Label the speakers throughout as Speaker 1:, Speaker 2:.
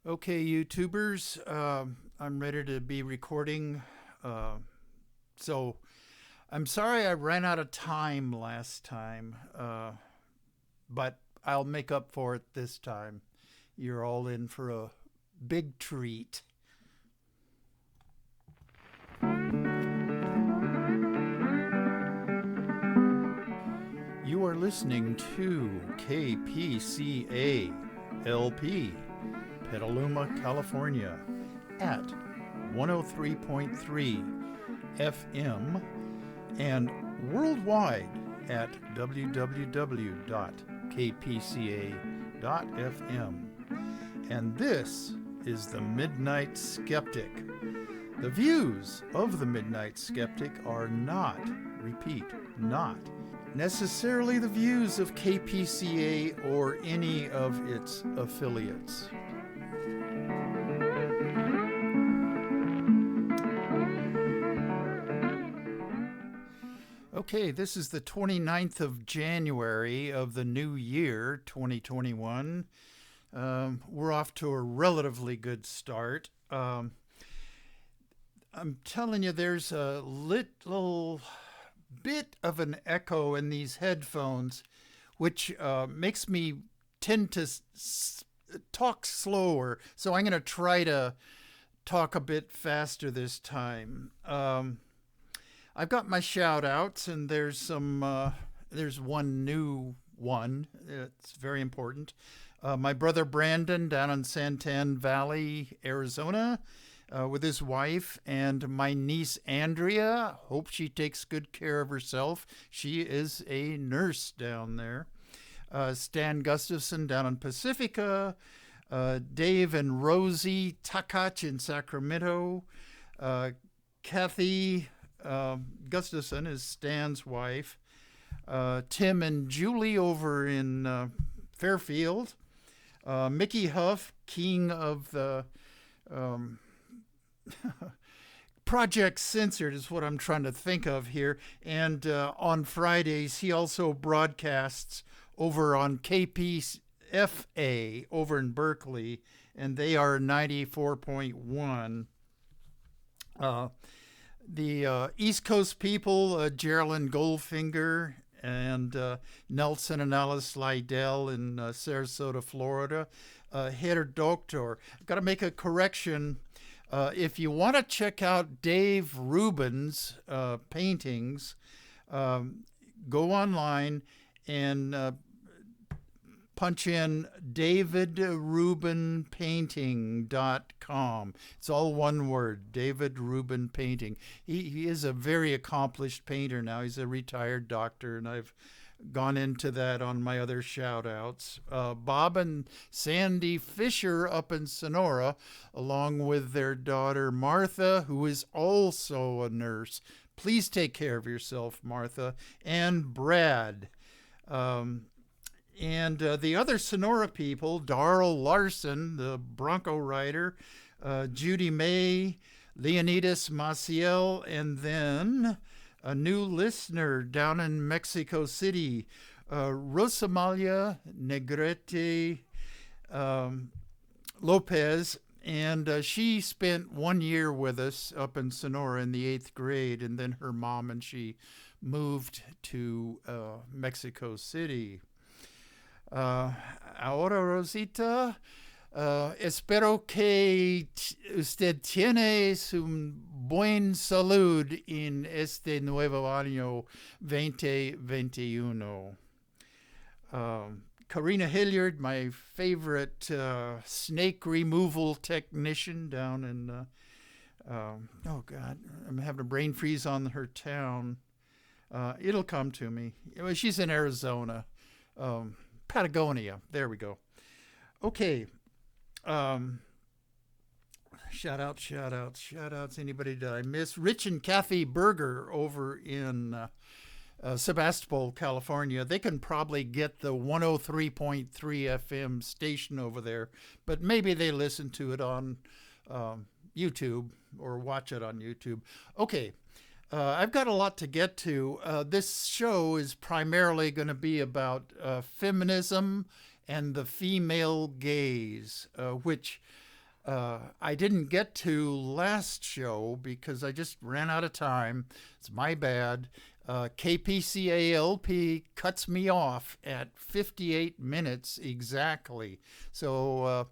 Speaker 1: Okay, YouTubers, I'm ready to be recording. Uh, so I'm sorry I ran out of time last time, but I'll make up for it this time. You're all in for a big treat. You are listening to KPCA LP, Petaluma, California, at 103.3 FM and worldwide at www.kpca.fm. And this is the Midnight Skeptic. The views of the Midnight Skeptic are not, repeat, not necessarily the views of KPCA or any of its affiliates. Okay, this is the 29th of January of the new year, 2021. We're off to a relatively good start. I'm telling you, there's a little bit of an echo in these headphones, which makes me tend to talk slower. So I'm going to try to talk a bit faster this time. I've got my shout outs, and there's one new one. It's very important. My brother Brandon down in Santan Valley, Arizona, with his wife, and my niece Andrea. Hope she takes good care of herself. She is a nurse down there. Stan Gustafson down in Pacifica. Dave and Rosie Takach in Sacramento. Kathy Gustafson is Stan's wife. Tim and Julie over in Fairfield. Mickey Huff, king of the Project Censored is what I'm trying to think of here. And on Fridays, he also broadcasts over on KPFA over in Berkeley, and they are 94.1. The East Coast people, Geraldine Goldfinger and Nelson and Alice Lydell in Sarasota, Florida. Herr Doctor. I've got to make a correction. If you want to check out Dave Rubin's paintings, go online and punch in davidrubinpainting.com. It's all one word, David Rubin Painting. He is a very accomplished painter now. He's a retired doctor, and I've gone into that on my other shout outs. Bob and Sandy Fisher up in Sonora, along with their daughter Martha, who is also a nurse. Please take care of yourself, Martha. And Brad. And the other Sonora people, Darl Larson, the Bronco rider, Judy May, Leonidas Maciel, and then a new listener down in Mexico City, Rosamalia Negrete Lopez. And she spent 1 year with us up in Sonora in the 8th grade, and then her mom and she moved to Mexico City. Ahora, Rosita, espero que usted tiene un buen salud en este nuevo año 2021. Karina Hilliard, my favorite snake removal technician down in, oh God, I'm having a brain freeze on her town. It'll come to me. She's in Arizona. Patagonia. There we go. Okay. Shout outs. Anybody did I miss? Rich and Kathy Berger over in Sebastopol, California. They can probably get the 103.3 FM station over there, but maybe they listen to it on YouTube or watch it on YouTube. Okay. I've got a lot to get to. This show is primarily going to be about feminism and the female gaze, which I didn't get to last show because I just ran out of time. It's my bad. KPCALP cuts me off at 58 minutes exactly. So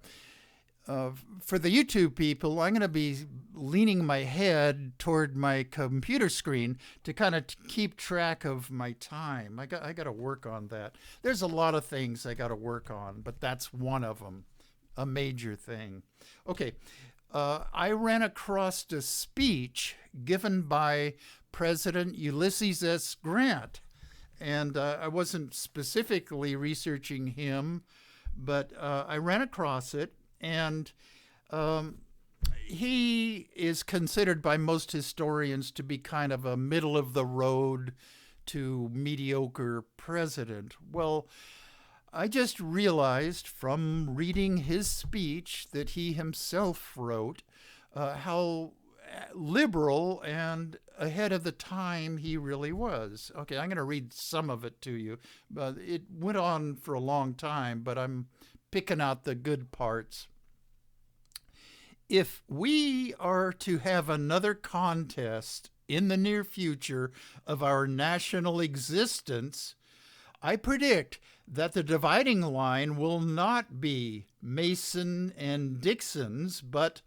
Speaker 1: for the YouTube people, I'm going to be leaning my head toward my computer screen to kind of keep track of my time. I got to work on that. There's a lot of things I got to work on, but that's one of them, a major thing. Okay, I ran across a speech given by President Ulysses S. Grant, and I wasn't specifically researching him, but I ran across it, and he is considered by most historians to be kind of a middle of the road to mediocre president. Well, I just realized from reading his speech that he himself wrote how liberal and ahead of the time he really was. Okay, I'm going to read some of it to you. It went on for a long time, but I'm picking out the good parts. If we are to have another contest in the near future of our national existence, I predict that the dividing line will not be Mason and Dixon's, but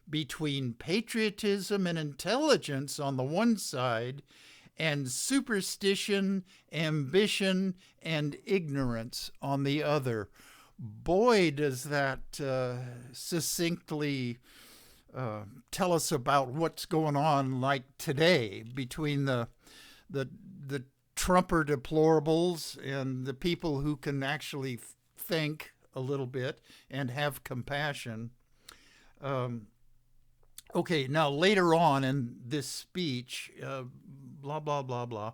Speaker 1: between patriotism and intelligence on the one side and superstition, ambition, and ignorance on the other. Boy, does that succinctly tell us about what's going on like today between the Trumper deplorables and the people who can actually think a little bit and have compassion. Okay, now later on in this speech, blah, blah, blah, blah,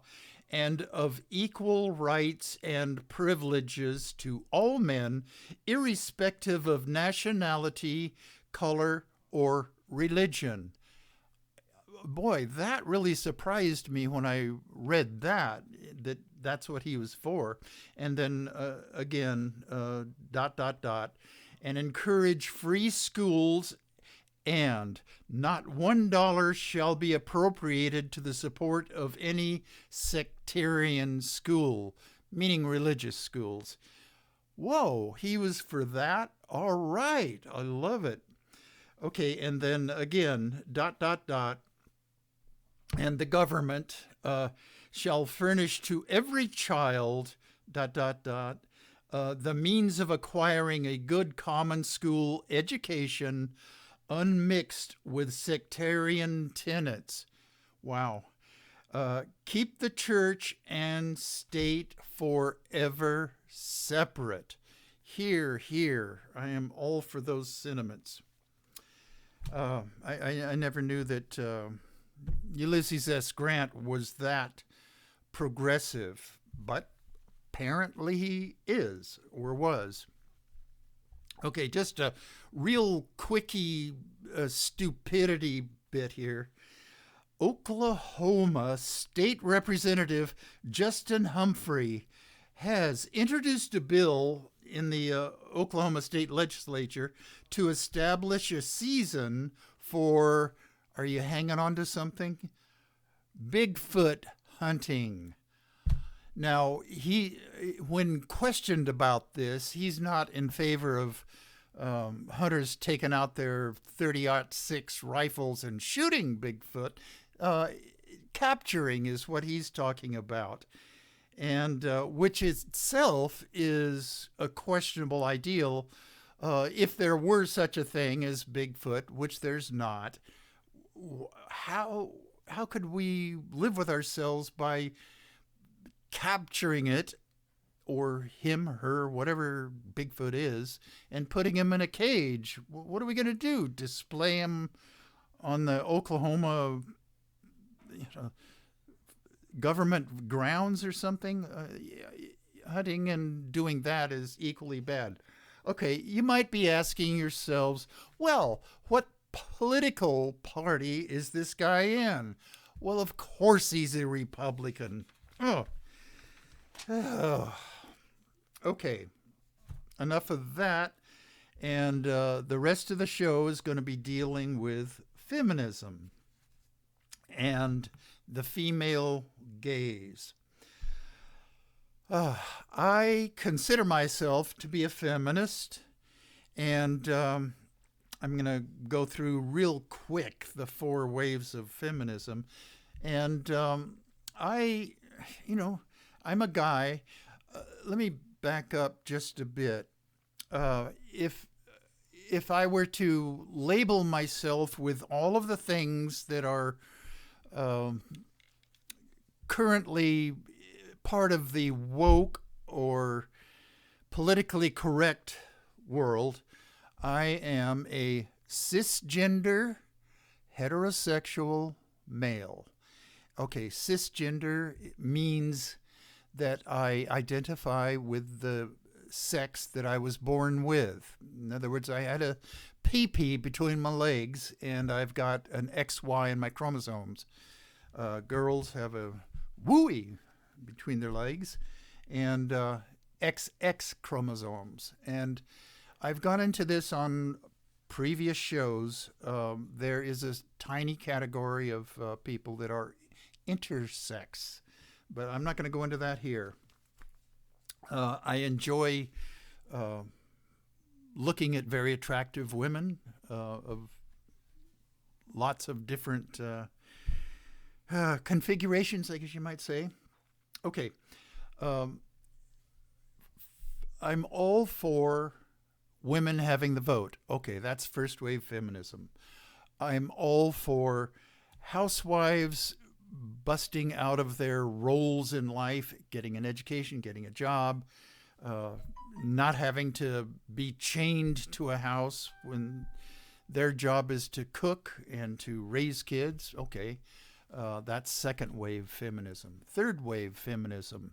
Speaker 1: and of equal rights and privileges to all men, irrespective of nationality, color, or religion. Boy, that really surprised me when I read that's what he was for. And then again, ... and encourage free schools, and not $1 shall be appropriated to the support of any sectarian school, meaning religious schools. Whoa, he was for that? All right, I love it. Okay, and then again, ... and the government shall furnish to every child ... the means of acquiring a good common school education unmixed with sectarian tenets. Wow. Keep the church and state forever separate. Here, here. I am all for those sentiments. I never knew that Ulysses S. Grant was that progressive, but apparently he is or was. Okay, just a real quickie stupidity bit here. Oklahoma State Representative Justin Humphrey has introduced a bill in the Oklahoma State Legislature to establish a season for, are you hanging on to something? Bigfoot hunting. Now, when questioned about this, he's not in favor of hunters taking out their .30-06 rifles and shooting Bigfoot. Capturing is what he's talking about, and which itself is a questionable ideal. If there were such a thing as Bigfoot, which there's not, how could we live with ourselves by capturing it, or him, her, whatever Bigfoot is, and putting him in a cage? What are we going to do? Display him on the Oklahoma government grounds or something? Hunting and doing that is equally bad. Okay, you might be asking yourselves, well, what political party is this guy in? Well, of course he's a Republican. Oh. Okay, enough of that. And the rest of the show is going to be dealing with feminism and the female gaze. I consider myself to be a feminist, and I'm going to go through real quick the four waves of feminism. And I, you know, I'm a guy. Let me back up just a bit. If I were to label myself with all of the things that are currently part of the woke or politically correct world, I am a cisgender heterosexual male. Okay, cisgender means that I identify with the sex that I was born with. In other words, I had a pee-pee between my legs, and I've got an XY in my chromosomes. Girls have a wooey between their legs and XX chromosomes. And I've gone into this on previous shows. There is a tiny category of people that are intersex, but I'm not going to go into that here. I enjoy looking at very attractive women of lots of different configurations, I guess you might say. Okay. I'm all for women having the vote. Okay, that's first wave feminism. I'm all for housewives busting out of their roles in life, getting an education, getting a job, not having to be chained to a house when their job is to cook and to raise kids. Okay, that's second wave feminism. Third wave feminism.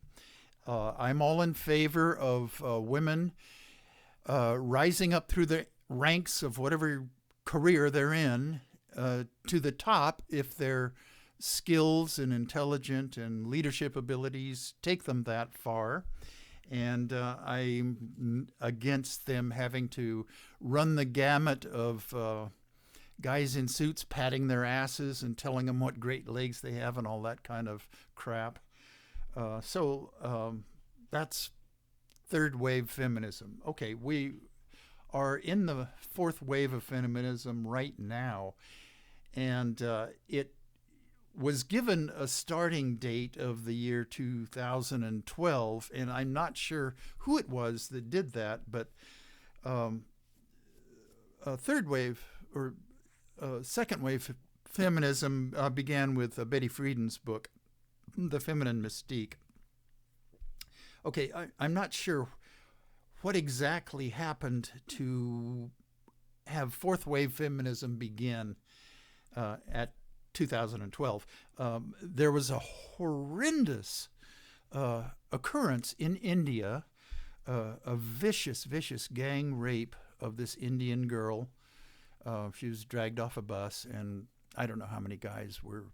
Speaker 1: I'm all in favor of women rising up through the ranks of whatever career they're in to the top if their skills and intelligence and leadership abilities take them that far. And I'm against them having to run the gamut of guys in suits patting their asses and telling them what great legs they have and all that kind of crap. So that's third wave feminism. Okay, we are in the fourth wave of feminism right now, and it was given a starting date of the year 2012, and I'm not sure who it was that did that, but third wave or second wave feminism began with Betty Friedan's book, The Feminine Mystique. Okay, I'm not sure what exactly happened to have fourth wave feminism begin at 2012. There was a horrendous occurrence in India, a vicious gang rape of this Indian girl. She was dragged off a bus, and I don't know how many guys were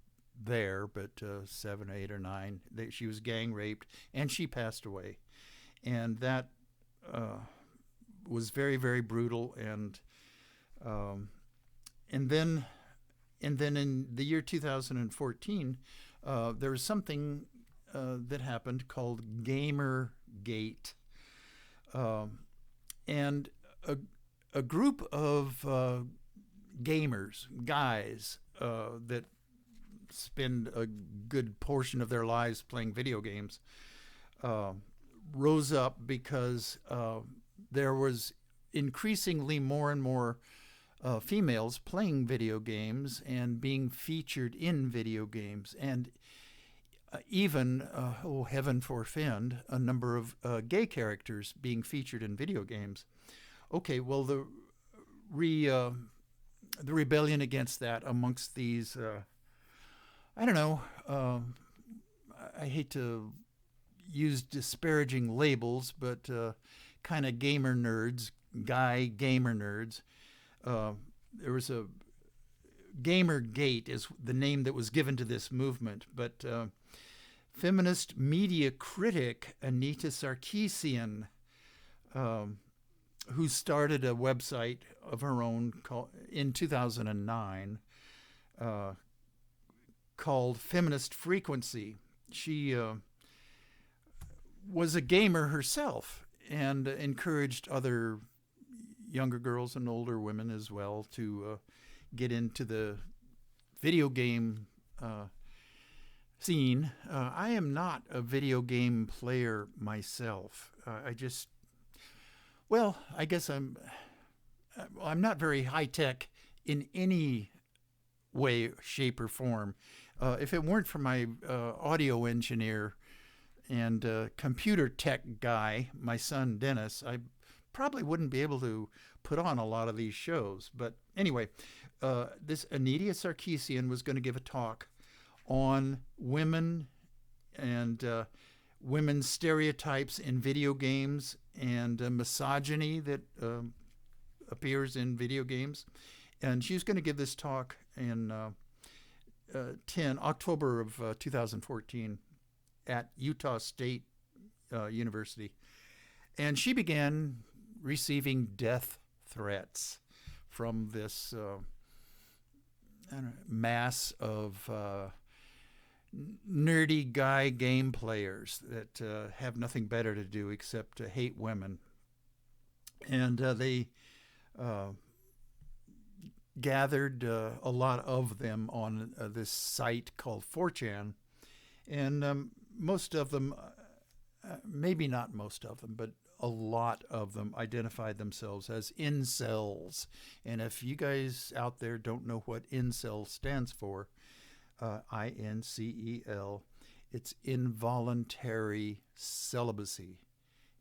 Speaker 1: there, but 7, 8, or 9. She was gang raped, and she passed away. And that was very, very brutal. And then in the year 2014, there was something that happened called Gamergate. And a group of gamers, guys that spend a good portion of their lives playing video games, rose up because there was increasingly more and more females playing video games and being featured in video games, and even, oh heaven forfend, a number of gay characters being featured in video games. Okay, well, the rebellion against that amongst these, I don't know, I hate to use disparaging labels, but kind of gamer nerds, guy gamer nerds. There was a Gamergate is the name that was given to this movement, but feminist media critic Anita Sarkeesian who started a website of her own in 2009 uh, called Feminist Frequency. She was a gamer herself and encouraged other younger girls and older women as well to get into the video game scene. I am not a video game player myself. I guess I'm not very high tech in any way, shape, or form. If it weren't for my audio engineer and computer tech guy, my son Dennis, I probably wouldn't be able to put on a lot of these shows. But anyway, this Anidia Sarkeesian was going to give a talk on women and women's stereotypes in video games and misogyny that appears in video games. And she's going to give this talk in October of 2014 at Utah State University. And she began receiving death threats from this mass of nerdy guy game players that have nothing better to do except to hate women. And they gathered a lot of them on this site called 4chan. And most of them, maybe not most of them, but a lot of them identified themselves as incels. And if you guys out there don't know what incel stands for, INCEL, it's involuntary celibacy,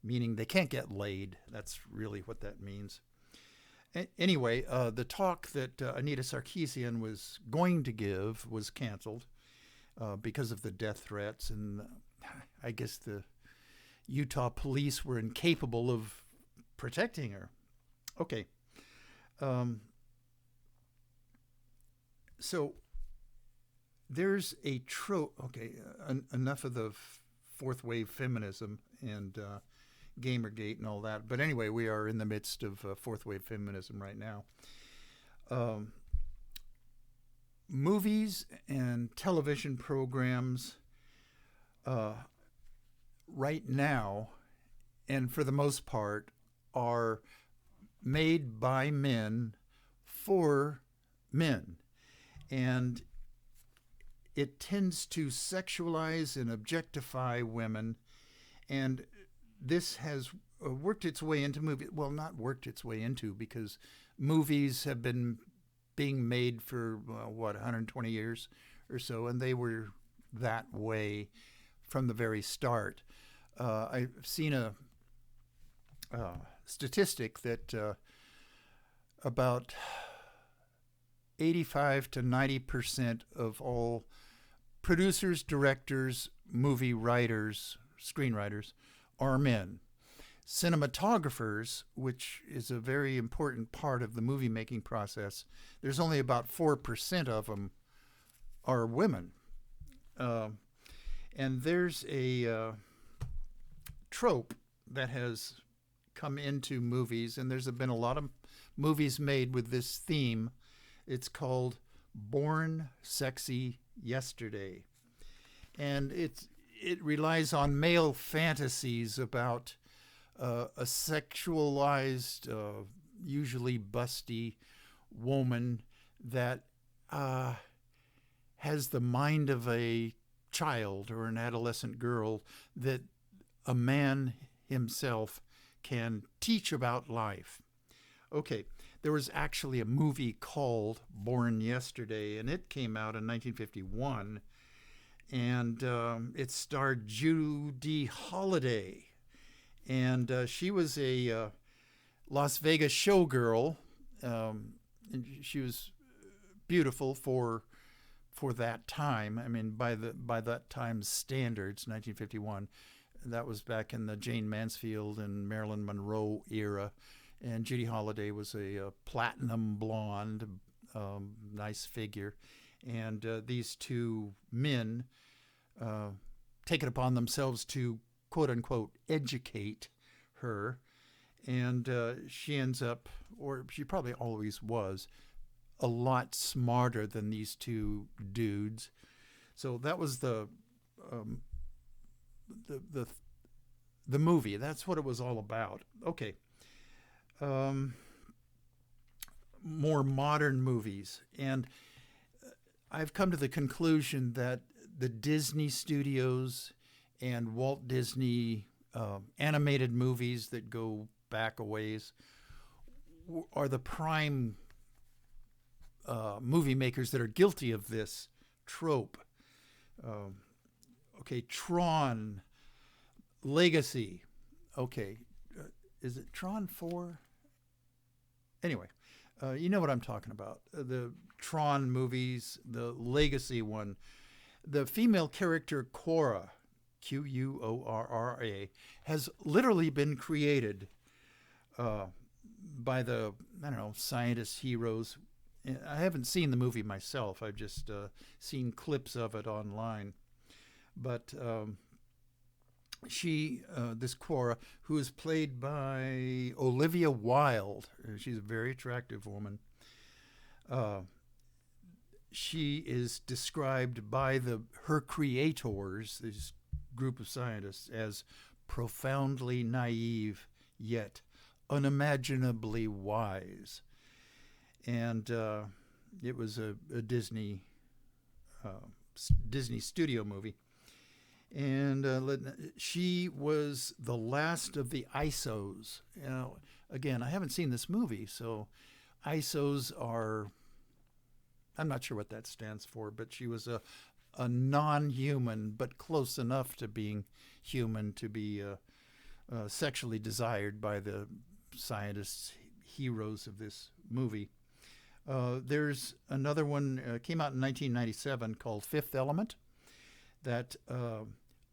Speaker 1: meaning they can't get laid. That's really what that means. Anyway, the talk that Anita Sarkeesian was going to give was canceled because of the death threats, and I guess the Utah police were incapable of protecting her. Okay. So there's a trope. Okay, enough of the fourth wave feminism and Gamergate and all that. But anyway, we are in the midst of fourth wave feminism right now. Movies and television programs right now, and for the most part, are made by men for men. And it tends to sexualize and objectify women. And this has worked its way into movies. Well, not worked its way into, because movies have been being made for, 120 years or so, and they were that way from the very start. I've seen a statistic that about 85 to 90% of all producers, directors, movie writers, screenwriters are men. Cinematographers, which is a very important part of the movie making process, there's only about 4% of them are women. And there's a trope that has come into movies, and there's been a lot of movies made with this theme. It's called Born Sexy Yesterday. And it relies on male fantasies about a sexualized, usually busty woman that has the mind of a child or an adolescent girl that a man himself can teach about life. Okay, there was actually a movie called Born Yesterday, and it came out in 1951, and it starred Judy Holliday, and she was a Las Vegas showgirl, and she was beautiful for that time. I mean, by that time's standards, 1951, that was back in the Jane Mansfield and Marilyn Monroe era. And Judy Holliday was a platinum blonde, nice figure. And these two men take it upon themselves to, quote unquote, educate her. And she ends up, or she probably always was, a lot smarter than these two dudes. So that was um, the the the movie. That's what it was all about. Okay. Um, More modern movies, and I've come to the conclusion that the Disney studios and Walt Disney animated movies that go back a ways are the prime movie makers that are guilty of this trope. Um, okay, Tron, Legacy. Okay, is it Tron 4? Anyway, you know what I'm talking about. The Tron movies, the Legacy one. The female character Quorra, Quorra, has literally been created uh, by the, I don't know, scientist heroes. I haven't seen the movie myself. I've just seen clips of it online. But this Quorra, who is played by Olivia Wilde, she's a very attractive woman. She is described by her creators, this group of scientists, as profoundly naive yet unimaginably wise. And it was a Disney studio movie. And she was the last of the ISOs. Again, I haven't seen this movie, so ISOs are, I'm not sure what that stands for, but she was a non-human, but close enough to being human to be sexually desired by the scientists, heroes of this movie. There's another one, came out in 1997, called Fifth Element, that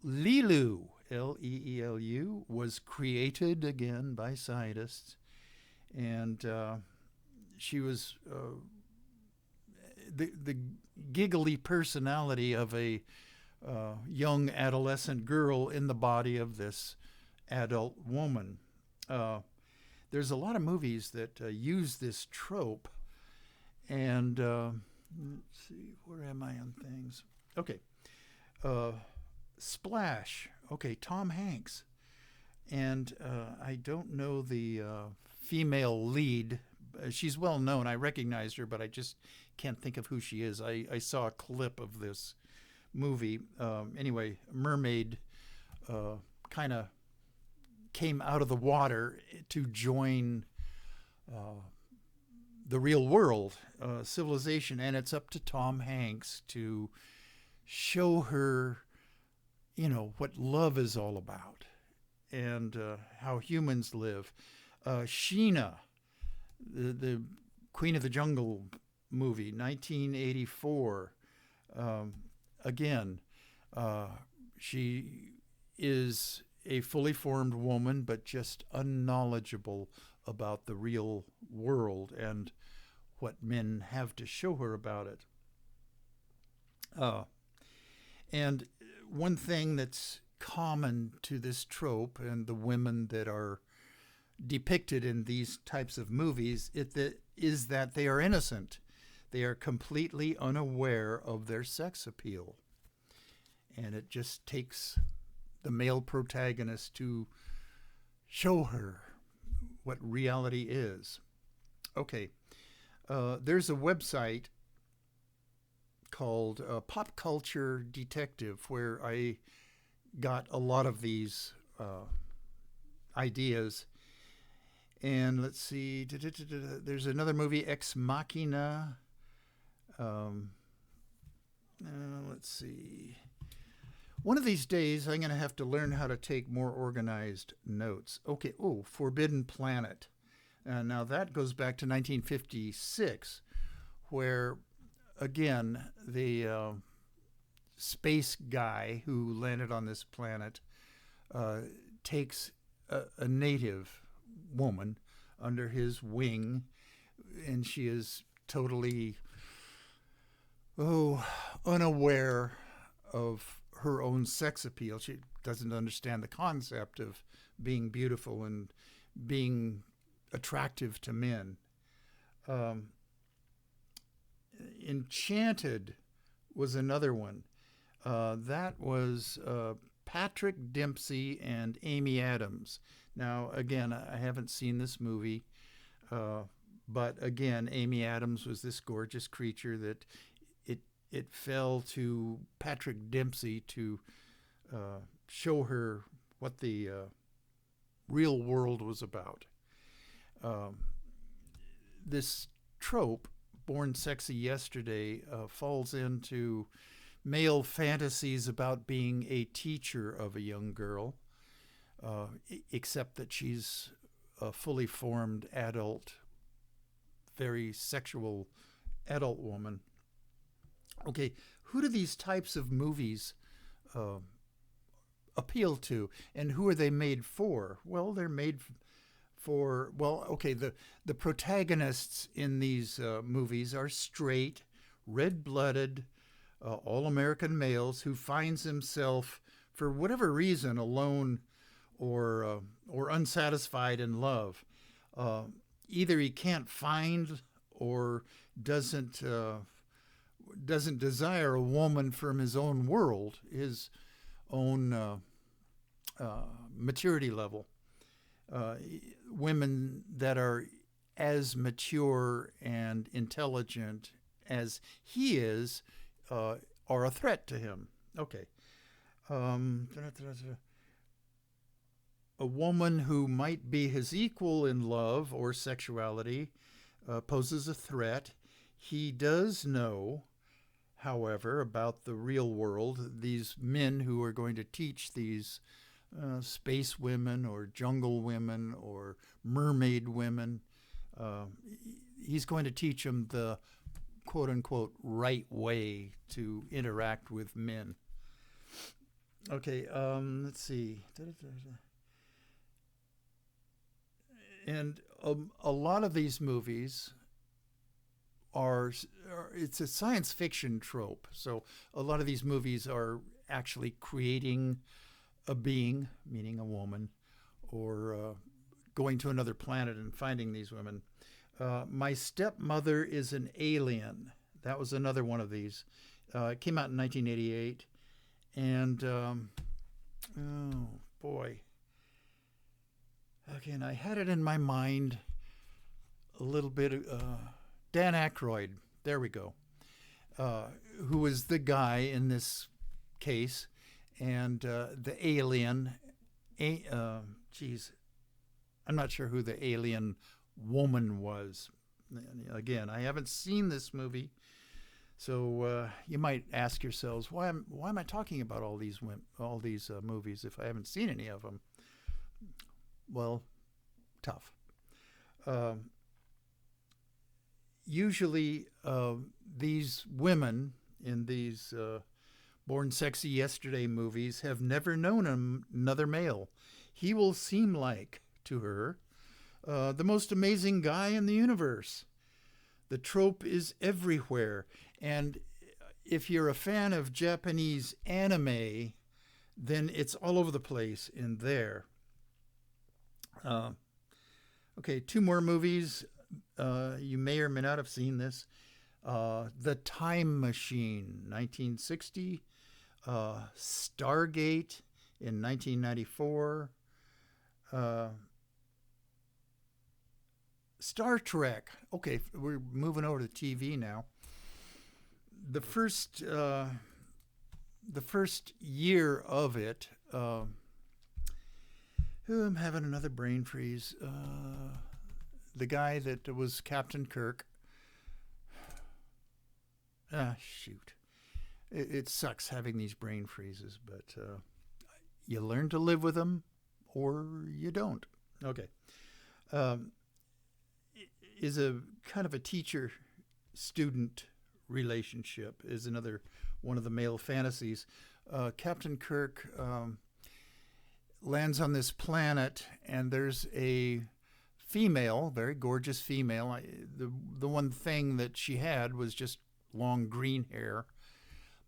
Speaker 1: Leeloo, Leelu, was created again by scientists, and she was the giggly personality of a young adolescent girl in the body of this adult woman. There's a lot of movies that use this trope, and let's see, where am I on things? Okay. Splash. Okay, Tom Hanks. And I don't know the female lead. She's well known. I recognized her, but I just can't think of who she is. I saw a clip of this movie. Anyway, mermaid kind of came out of the water to join the real world, civilization, and it's up to Tom Hanks to show her, what love is all about and how humans live. Sheena, the Queen of the Jungle movie, 1984. Again, she is a fully formed woman, but just unknowledgeable about the real world and what men have to show her about it. And one thing that's common to this trope and the women that are depicted in these types of movies is that they are innocent. They are completely unaware of their sex appeal. And it just takes the male protagonist to show her what reality is. Okay, there's a website called Pop Culture Detective where I got a lot of these ideas. And let's see, there's another movie, Ex Machina. Let's see. One of these days, I'm going to have to learn how to take more organized notes. Okay, Forbidden Planet. Now that goes back to 1956, where, again, the space guy who landed on this planet takes a native woman under his wing, and she is totally unaware of her own sex appeal. She doesn't understand the concept of being beautiful and being attractive to men. Um, Enchanted was another one. That was Patrick Dempsey and Amy Adams. Now, again, I haven't seen this movie, but again, Amy Adams was this gorgeous creature that it fell to Patrick Dempsey to show her what the real world was about. Um, this trope, Born Sexy Yesterday, falls into male fantasies about being a teacher of a young girl, except that she's a fully formed adult, very sexual adult woman. Okay, who do these types of movies uh, appeal to, and who are they made for? Well, they're made for, well, okay, the protagonists in these movies are straight, red-blooded, all-American males who finds himself, for whatever reason, alone or unsatisfied in love. Either he can't find or doesn't desire a woman from his own world, his own maturity level. Women that are as mature and intelligent as he is are a threat to him. Okay. A woman who might be his equal in love or sexuality poses a threat. He does know, however, about the real world, these men who are going to teach these space women or jungle women or mermaid women. He's going to teach them the quote unquote right way to interact with men. Okay, let's see. And a lot of these movies it's a science fiction trope. So a lot of these movies are actually creating a being, meaning a woman, or going to another planet and finding these women. My Stepmother is an Alien. That was another one of these. It came out in 1988. And, oh boy. Again, I had it in my mind a little bit. Dan Aykroyd, there we go, who was the guy in this case. And the alien, geez, I'm not sure who the alien woman was. Again, I haven't seen this movie, so you might ask yourselves, why am I talking about all these movies if I haven't seen any of them? Well, tough. Usually, these women in these Born Sexy Yesterday movies have never known another male. He will seem like, to her, the most amazing guy in the universe. The trope is everywhere. And if you're a fan of Japanese anime, then it's all over the place in there. Okay, two more movies. You may or may not have seen this. The Time Machine, 1960. Stargate in 1994. Star Trek. Okay, we're moving over to TV now. The first year of it, I'm having another brain freeze. The guy that was Captain Kirk. Shoot. It sucks having these brain freezes, but you learn to live with them or you don't. Okay. Is a kind of a teacher-student relationship is another one of the male fantasies. Captain Kirk lands on this planet, and there's a female, very gorgeous female. The one thing that she had was just long green hair,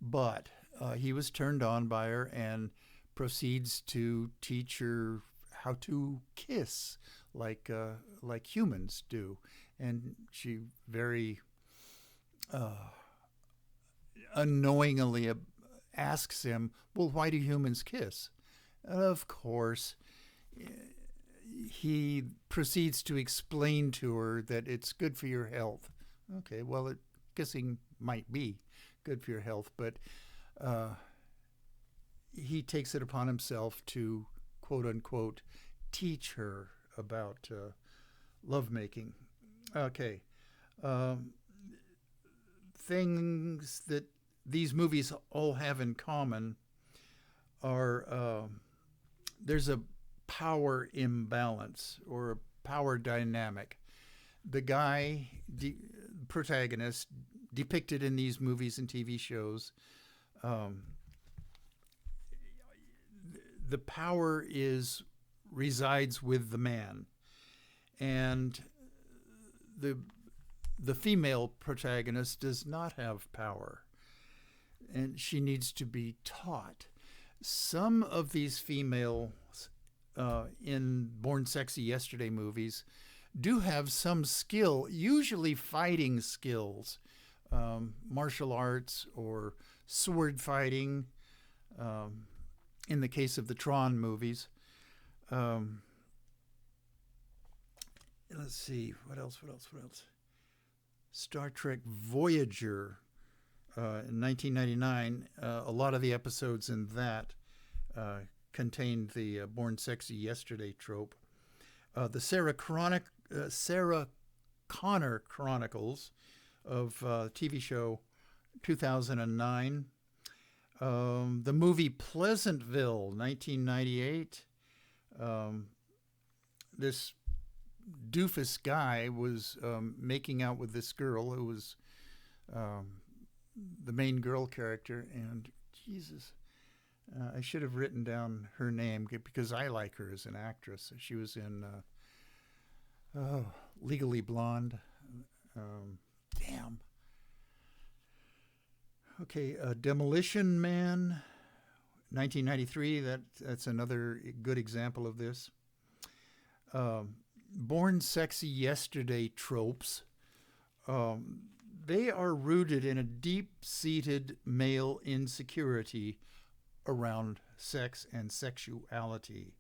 Speaker 1: but he was turned on by her and proceeds to teach her how to kiss like humans do. And she very unknowingly asks him, "Well, why do humans kiss?" And of course, he proceeds to explain to her that it's good for your health. Okay, well, kissing might be good for your health, but he takes it upon himself to, quote unquote, teach her about lovemaking. Okay. Things that these movies all have in common are there's a power imbalance or a power dynamic. The guy, protagonist, depicted in these movies and TV shows, the power resides with the man, and the female protagonist does not have power, and she needs to be taught. Some of these females in Born Sexy Yesterday movies do have some skill, usually fighting skills, martial arts or sword fighting, in the case of the Tron movies. Let's see, what else? Star Trek Voyager in 1999, a lot of the episodes in that contained the Born Sexy Yesterday trope. The Sarah Connor Chronicles of TV show 2009. The movie Pleasantville, 1998. This doofus guy was making out with this girl who was the main girl character, and Jesus, I should have written down her name because I like her as an actress. She was in Legally Blonde. Damn. Okay, Demolition Man, 1993. That's another good example of this. Born Sexy Yesterday tropes. They are rooted in a deep-seated male insecurity around sex and sexuality.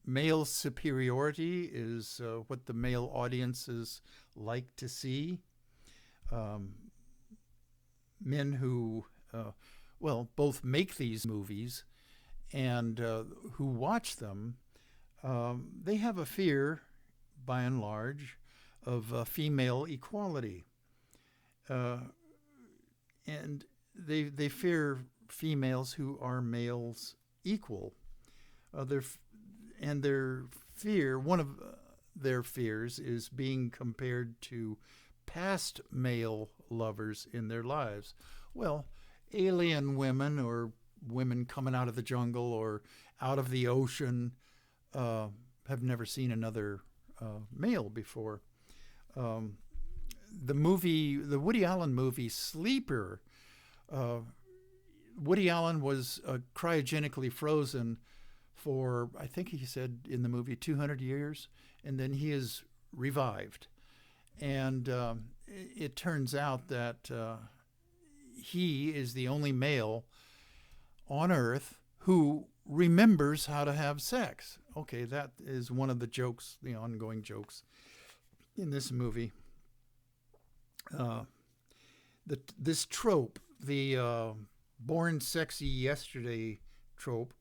Speaker 1: Male superiority is what the male audiences like to see. Men who, both make these movies and who watch them, they have a fear, by and large, of female equality. And they fear females who are males equal. One of their fears is being compared to past male lovers in their lives. Well, alien women or women coming out of the jungle or out of the ocean have never seen another male before. The Woody Allen movie Sleeper, Woody Allen was cryogenically frozen for, I think he said in the movie, 200 years, and then he is revived. And it turns out that he is the only male on Earth who remembers how to have sex. Okay, that is one of the jokes, the ongoing jokes in this movie. This trope, the Born Sexy Yesterday trope,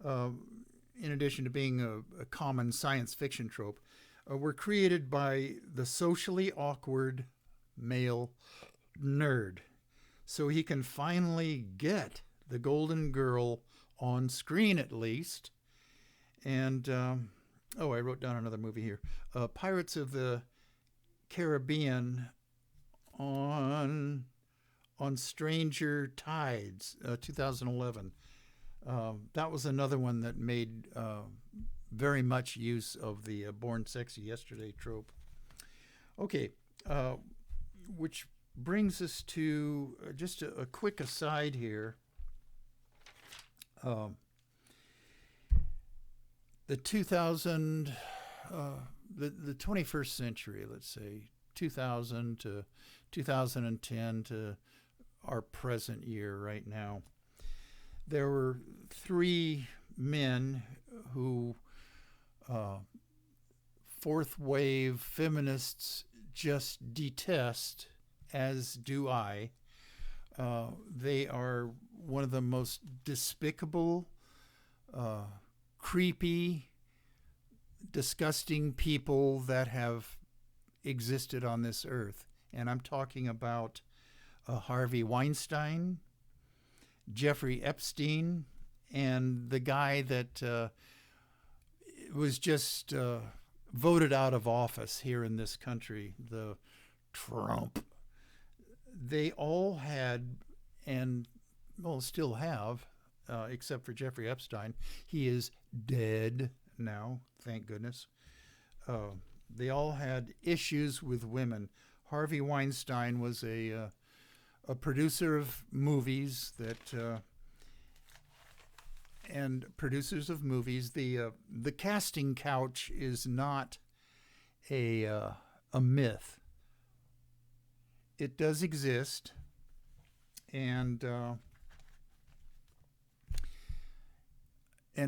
Speaker 1: in addition to being a common science fiction trope, were created by the socially awkward male nerd. So he can finally get the golden girl on screen, at least. And, I wrote down another movie here. Pirates of the Caribbean on Stranger Tides, 2011. That was another one that made very much use of the Born Sexy Yesterday trope. Okay, which brings us to just a quick aside here. the 2000, the 21st century, let's say 2000 to 2010 to our present year right now, there were three men who fourth wave feminists just detest, as do I. They are one of the most despicable, creepy, disgusting people that have existed on this earth. And I'm talking about Harvey Weinstein, Jeffrey Epstein, and the guy that was just voted out of office here in this country, the Trump. They all had, and well, still have, except for Jeffrey Epstein. He is dead now, thank goodness. They all had issues with women. Harvey Weinstein was a producer of movies that, and producers of movies. The casting couch is not a myth. It does exist, and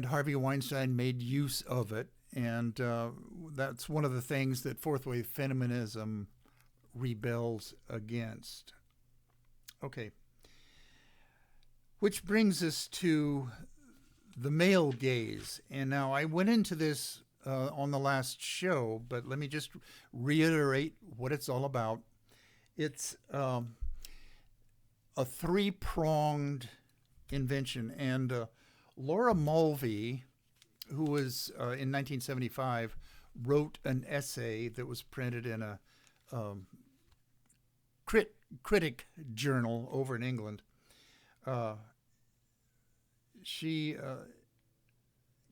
Speaker 1: Harvey Weinstein made use of it, and that's one of the things that fourth wave feminism rebels against. Okay, which brings us to the male gaze, and now I went into this on the last show, but let me just reiterate what it's all about. It's a three-pronged invention, and Laura Mulvey, who was in 1975, wrote an essay that was printed in a critic journal over in England. She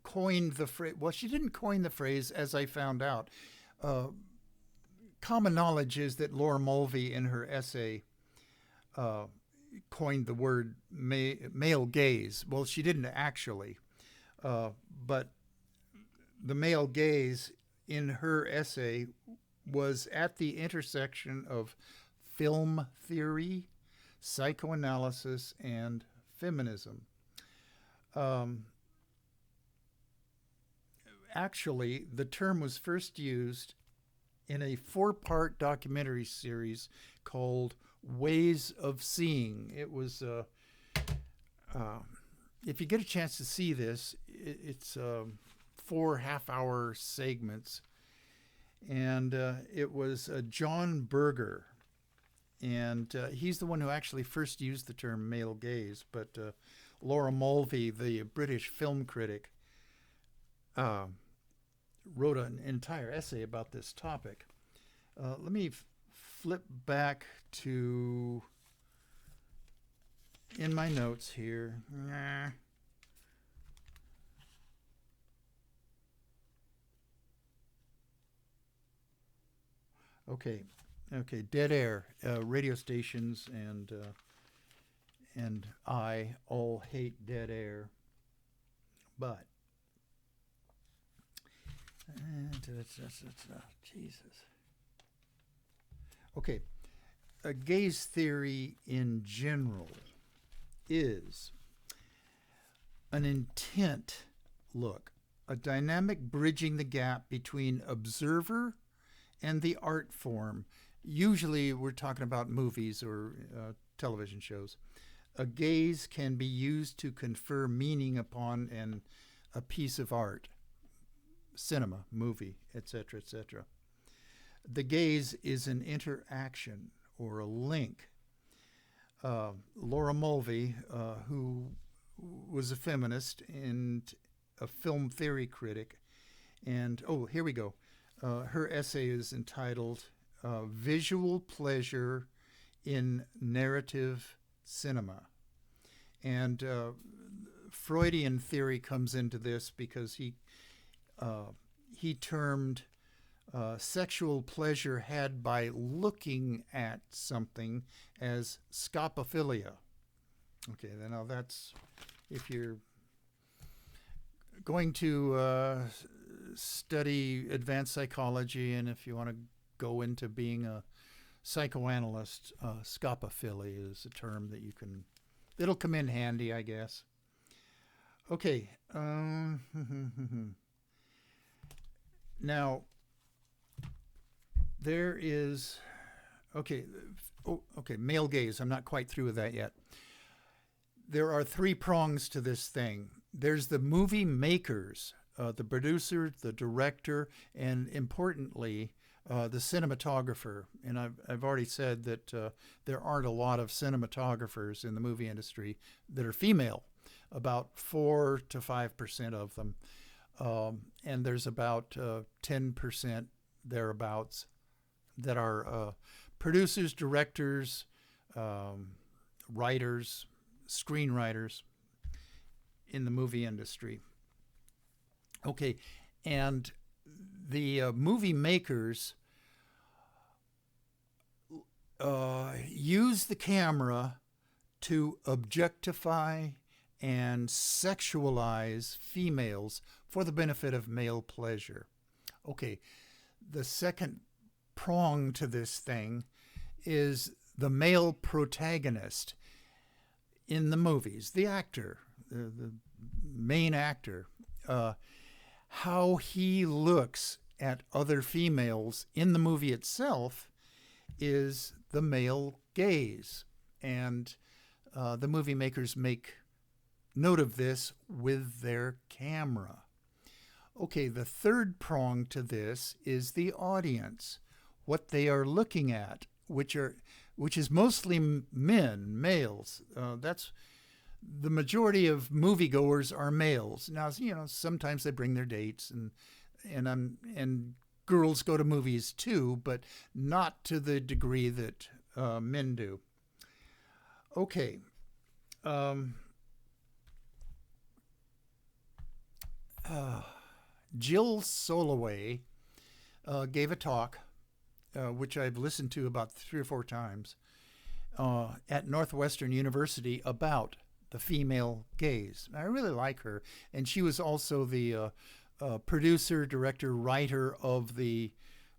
Speaker 1: coined the phrase. Well, she didn't coin the phrase, as I found out. Common knowledge is that Laura Mulvey, in her essay, coined the word male gaze. Well, she didn't actually, but the male gaze in her essay was at the intersection of film theory, psychoanalysis, and feminism. Actually, the term was first used in a 4-part documentary series called Ways of Seeing. It was, if you get a chance to see this, it's 4 half-hour segments. And it was John Berger. And he's the one who actually first used the term male gaze. But Laura Mulvey, the British film critic, wrote an entire essay about this topic. Let me flip back to in my notes here. Okay, dead air. Radio stations and I all hate dead air, but Jesus. Okay, a gaze theory in general is an intent look, a dynamic bridging the gap between observer and the art form. Usually we're talking about movies or television shows. A gaze can be used to confer meaning upon a piece of art, cinema, movie, etc., etc. The gaze is an interaction or a link. Laura Mulvey, who was a feminist and a film theory critic, and here we go. Her essay is entitled Visual Pleasure in Narrative Cinema. And Freudian theory comes into this because he termed sexual pleasure had by looking at something as scopophilia. Okay, now that's, if you're going to study advanced psychology, and if you want to go into being a psychoanalyst, scopophilia is a term that it'll come in handy, I guess. Okay. Now, there is, okay, okay, male gaze. I'm not quite through with that yet. There are three prongs to this thing. There's the movie makers, the producer, the director, and importantly, the cinematographer. And I've already said that there aren't a lot of cinematographers in the movie industry that are female, about 4 to 5% of them. And there's about 10% thereabouts that are producers, directors, writers, screenwriters in the movie industry. Okay, and the movie makers use the camera to objectify and sexualize females for the benefit of male pleasure. Okay, the second prong to this thing is the male protagonist in the movies, the actor, the main actor, how he looks at other females in the movie itself is the male gaze. And the movie makers make note of this with their camera. Okay, the third prong to this is the audience, what they are looking at, which is mostly men, males. That's the majority of moviegoers are males. Now, sometimes they bring their dates, and girls go to movies too, but not to the degree that men do. Okay. Jill Soloway gave a talk, which I've listened to about 3 or 4 times, at Northwestern University about the female gaze. I really like her, and she was also the producer, director, writer of the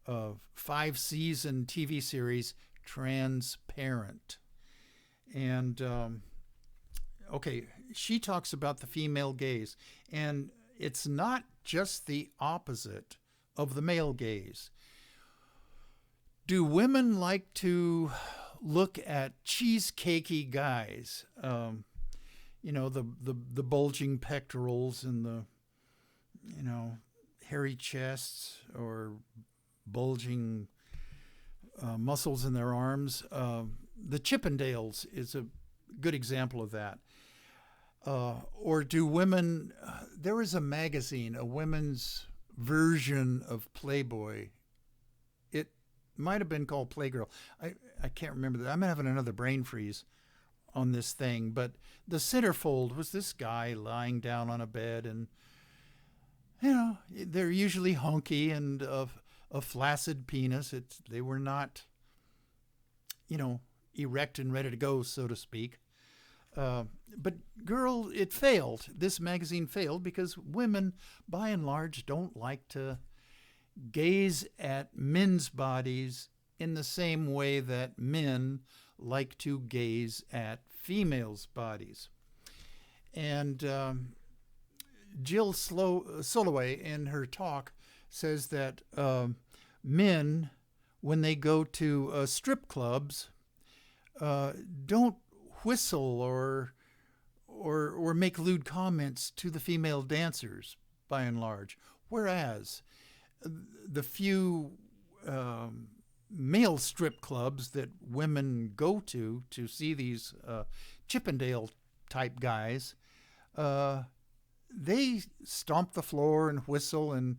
Speaker 1: 5-season TV series Transparent. And okay, she talks about the female gaze, and it's not just the opposite of the male gaze. Do women like to look at cheesecakey guys? The bulging pectorals and the, hairy chests or bulging muscles in their arms. The Chippendales is a good example of that. Or do women, there was a magazine, a women's version of Playboy. It might have been called Playgirl. I can't remember that. I'm having another brain freeze on this thing. But the centerfold was this guy lying down on a bed, and, they're usually hunky and of a flaccid penis. They were not, erect and ready to go, so to speak. But it failed. This magazine failed because women, by and large, don't like to gaze at men's bodies in the same way that men like to gaze at females' bodies. And Jill Soloway, in her talk, says that men, when they go to strip clubs, don't whistle or make lewd comments to the female dancers, by and large. Whereas the few male strip clubs that women go to see these Chippendale type guys, they stomp the floor and whistle and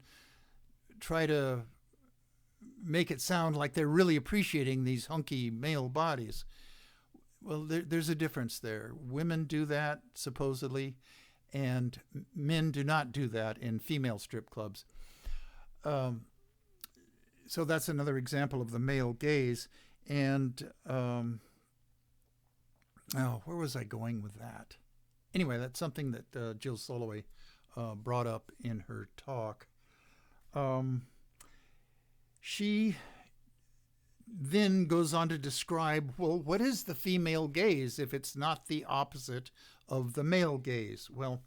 Speaker 1: try to make it sound like they're really appreciating these hunky male bodies. Well, there's a difference there. Women do that, supposedly, and men do not do that in female strip clubs. So that's another example of the male gaze. And where was I going with that? Anyway, that's something that Jill Soloway brought up in her talk. Um, she then goes on to describe, well, what is the female gaze if it's not the opposite of the male gaze? Well,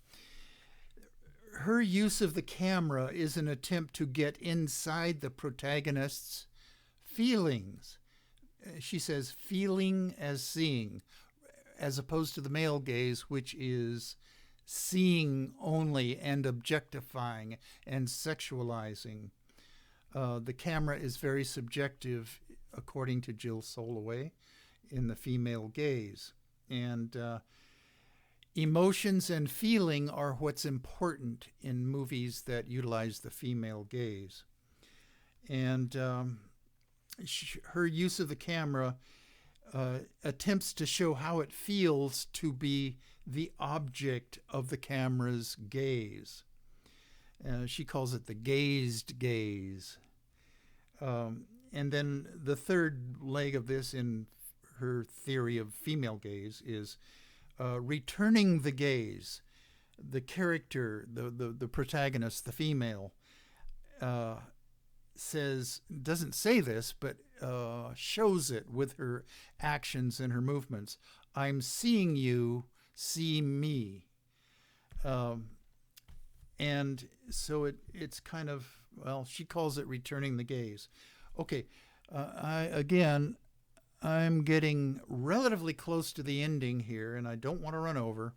Speaker 1: her use of the camera is an attempt to get inside the protagonist's feelings. She says, feeling as seeing, as opposed to the male gaze, which is seeing only and objectifying and sexualizing. The camera is very subjective, according to Jill Soloway, in the female gaze. And emotions and feeling are what's important in movies that utilize the female gaze. And her use of the camera attempts to show how it feels to be the object of the camera's gaze. She calls it the gazed gaze. And then the third leg of this in her theory of female gaze is returning the gaze. The character, the protagonist, the female, doesn't say this, but shows it with her actions and her movements. I'm seeing you, see me. And so it's kind of, well, she calls it returning the gaze. Okay, I'm getting relatively close to the ending here, and I don't want to run over.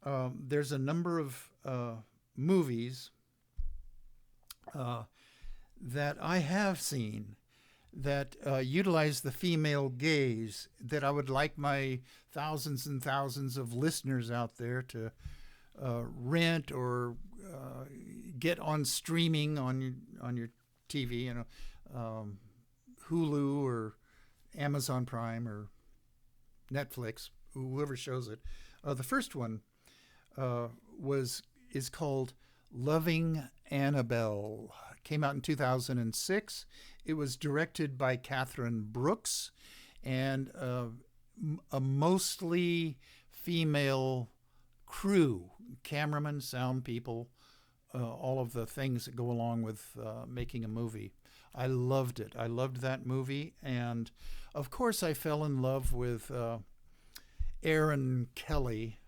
Speaker 1: There's a number of movies that I have seen that utilize the female gaze that I would like my thousands and thousands of listeners out there to rent or get on streaming on your TV, Hulu or Amazon Prime or Netflix, whoever shows it. The first one is called Loving Annabelle. Came out in 2006. It was directed by Catherine Brooks, and a mostly female crew, cameramen, sound people, all of the things that go along with making a movie. I loved it. I loved that movie, and of course I fell in love with Erin Kelly,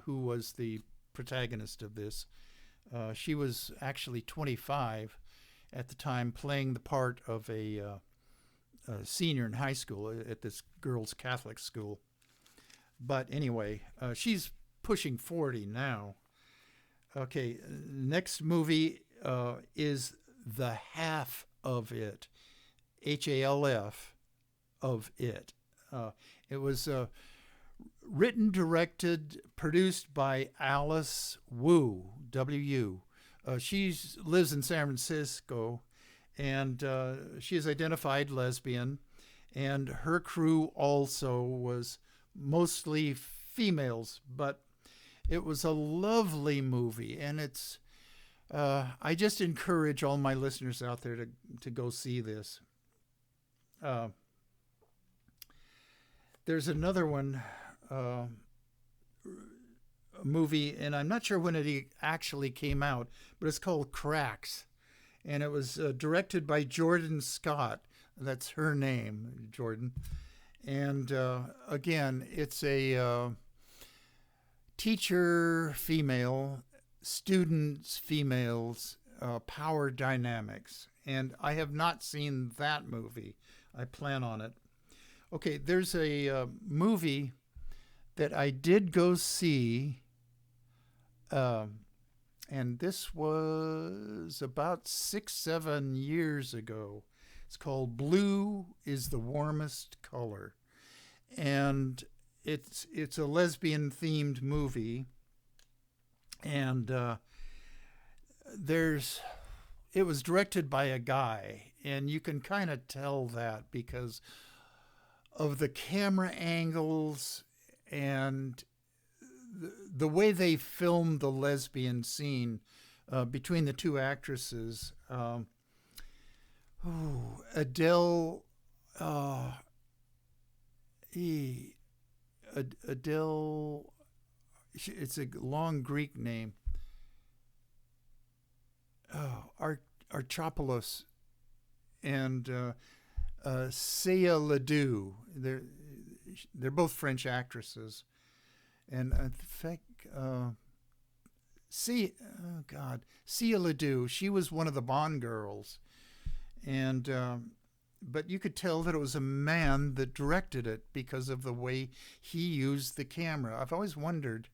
Speaker 1: who was the protagonist of this. She was actually 25 at the time, playing the part of a senior in high school at this girls' Catholic school. But anyway, she's pushing 40 now. Okay, next movie is The Half of It, HALF of It. It was written, directed, produced by Alice Wu, W-U. She lives in San Francisco, and she is identified lesbian, and her crew also was mostly females, but it was a lovely movie, and it's I just encourage all my listeners out there to go see this. There's another one, a movie, and I'm not sure when it actually came out, but it's called Cracks, and it was directed by Jordan Scott. That's her name, Jordan. And again, it's a teacher female, students females, power dynamics. And I have not seen that movie. I plan on it. Okay, there's a movie that I did go see, and this was about 6-7 years ago. It's called Blue is the Warmest Color, and it's a lesbian themed movie, and it was directed by a guy, and you can kind of tell that because of the camera angles and the way they filmed the lesbian scene between the two actresses. Adele, Adele, it's a long Greek name. Archopoulos and Sia Ledoux. They're both French actresses, and I think Sia Ledoux. She was one of the Bond girls, and but you could tell that it was a man that directed it because of the way he used the camera. I've always wondered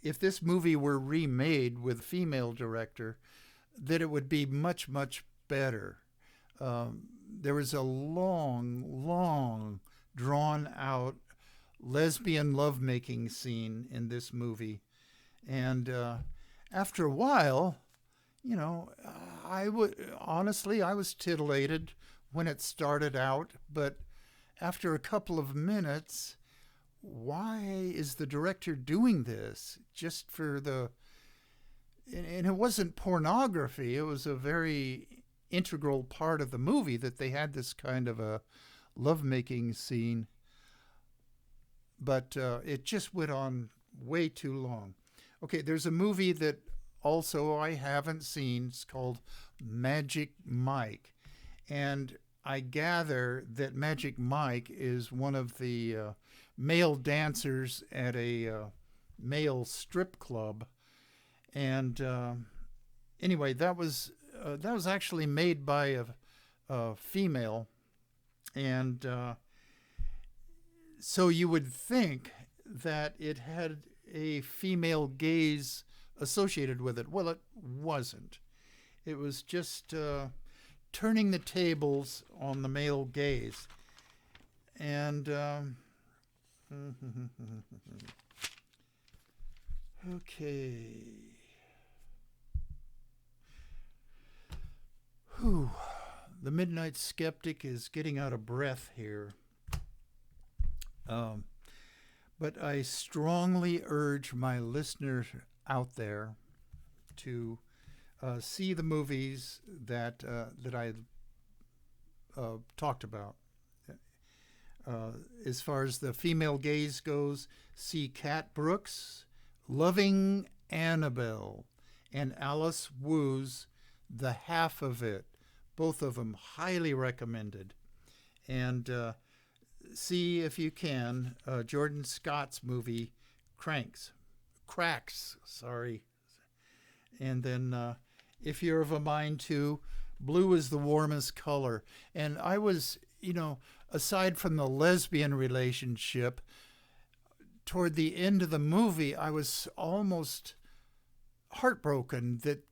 Speaker 1: if this movie were remade with a female director, that it would be much, much better. There was a long, drawn out lesbian lovemaking scene in this movie. And after a while, I was titillated when it started out, but after a couple of minutes, why is the director doing this? Just for and it wasn't pornography. It was a very integral part of the movie that they had this kind of a lovemaking scene. But it just went on way too long. Okay, there's a movie that also I haven't seen. It's called Magic Mike. And I gather that Magic Mike is one of the male dancers at a male strip club. And anyway, that was actually made by a female. And so you would think that it had a female gaze associated with it. Well, it wasn't. It was just turning the tables on the male gaze. And okay. Whew. The Midnight Skeptic is getting out of breath here. But I strongly urge my listeners out there to see the movies that I talked about. As far as the female gaze goes, see Cat Brooks, Loving Annabelle, and Alice Wu's The Half of It. Both of them highly recommended. And see, if you can, Jordan Scott's movie Cracks. And then if you're of a mind to, Blue is the Warmest Color. And I was, aside from the lesbian relationship, toward the end of the movie, I was almost heartbroken that,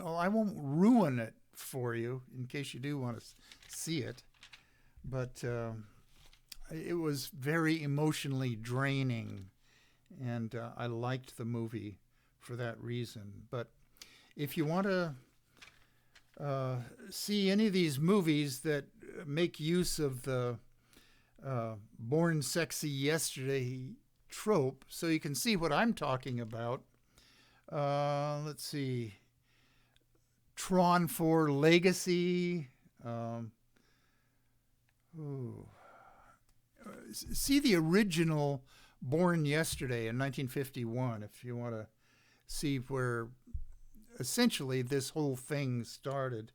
Speaker 1: I won't ruin it for you in case you do want to see it. But it was very emotionally draining, and I liked the movie for that reason. But if you want to see any of these movies that make use of the Born Sexy Yesterday trope, so you can see what I'm talking about, let's see, Tron 4 Legacy, see the original Born Yesterday in 1951 if you want to see where essentially this whole thing started.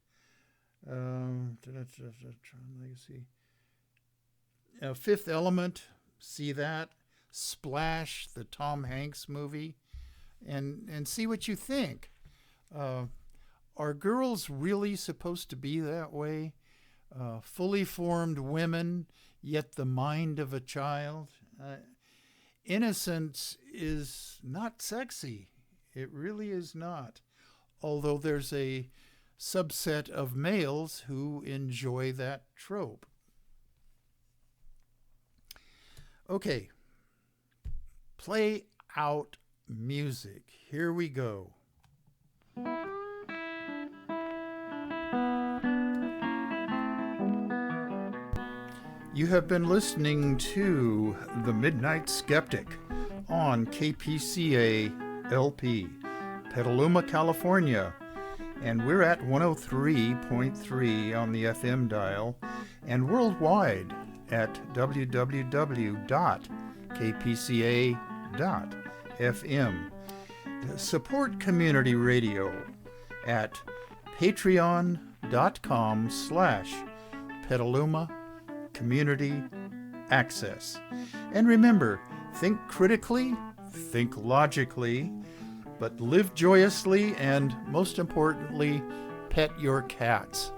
Speaker 1: Tron Legacy. Fifth Element, see that. Splash, the Tom Hanks movie, and see what you think. Are girls really supposed to be that way? Fully formed women, yet the mind of a child? Innocence is not sexy. It really is not. Although there's a subset of males who enjoy that trope. Okay. Play out music. Here we go. You have been listening to The Midnight Skeptic on KPCA LP, Petaluma, California, and we're at 103.3 on the FM dial and worldwide at www.kpca.fm. Support community radio at patreon.com/Petaluma Community Access. And remember, think critically, think logically, but live joyously, and most importantly, pet your cats.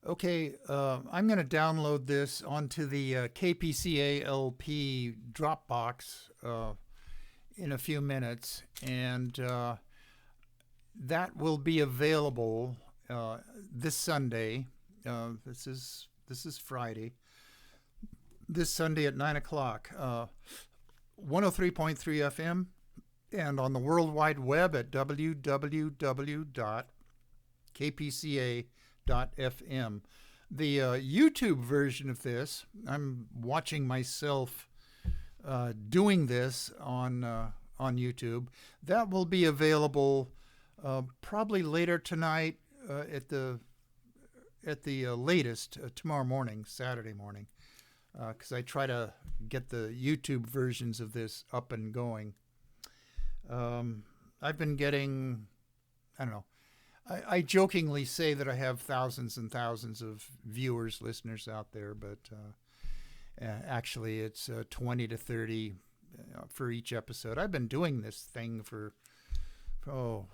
Speaker 1: Okay, I'm going to download this onto the KPCA LP Dropbox in a few minutes, and that will be available this Sunday. This is Friday. This Sunday at 9 o'clock. 103.3 FM, and on the World Wide Web at www.kpca.fm. The YouTube version of this, I'm watching myself doing this on YouTube. That will be available probably later tonight at the latest tomorrow morning, Saturday morning, because I try to get the YouTube versions of this up and going. I've been getting, I don't know, I jokingly say that I have thousands and thousands of viewers, listeners out there, but actually it's 20 to 30 for each episode. I've been doing this thing for 4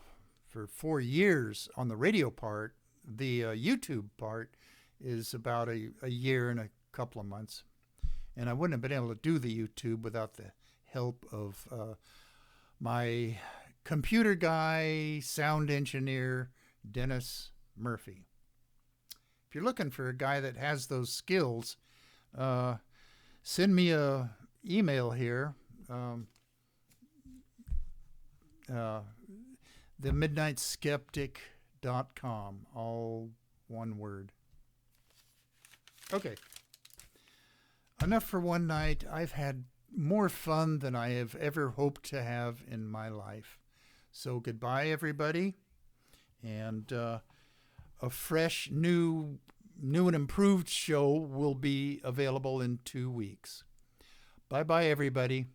Speaker 1: years on the radio part. The YouTube part is about a year and a couple of months. And I wouldn't have been able to do the YouTube without the help of my computer guy, sound engineer, Dennis Murphy. If you're looking for a guy that has those skills, send me a email here. The midnightskeptic.com, all one word. Okay. Enough for one night. I've had more fun than I have ever hoped to have in my life. So goodbye, everybody. And a fresh, new and improved show will be available in 2 weeks. Bye-bye, everybody.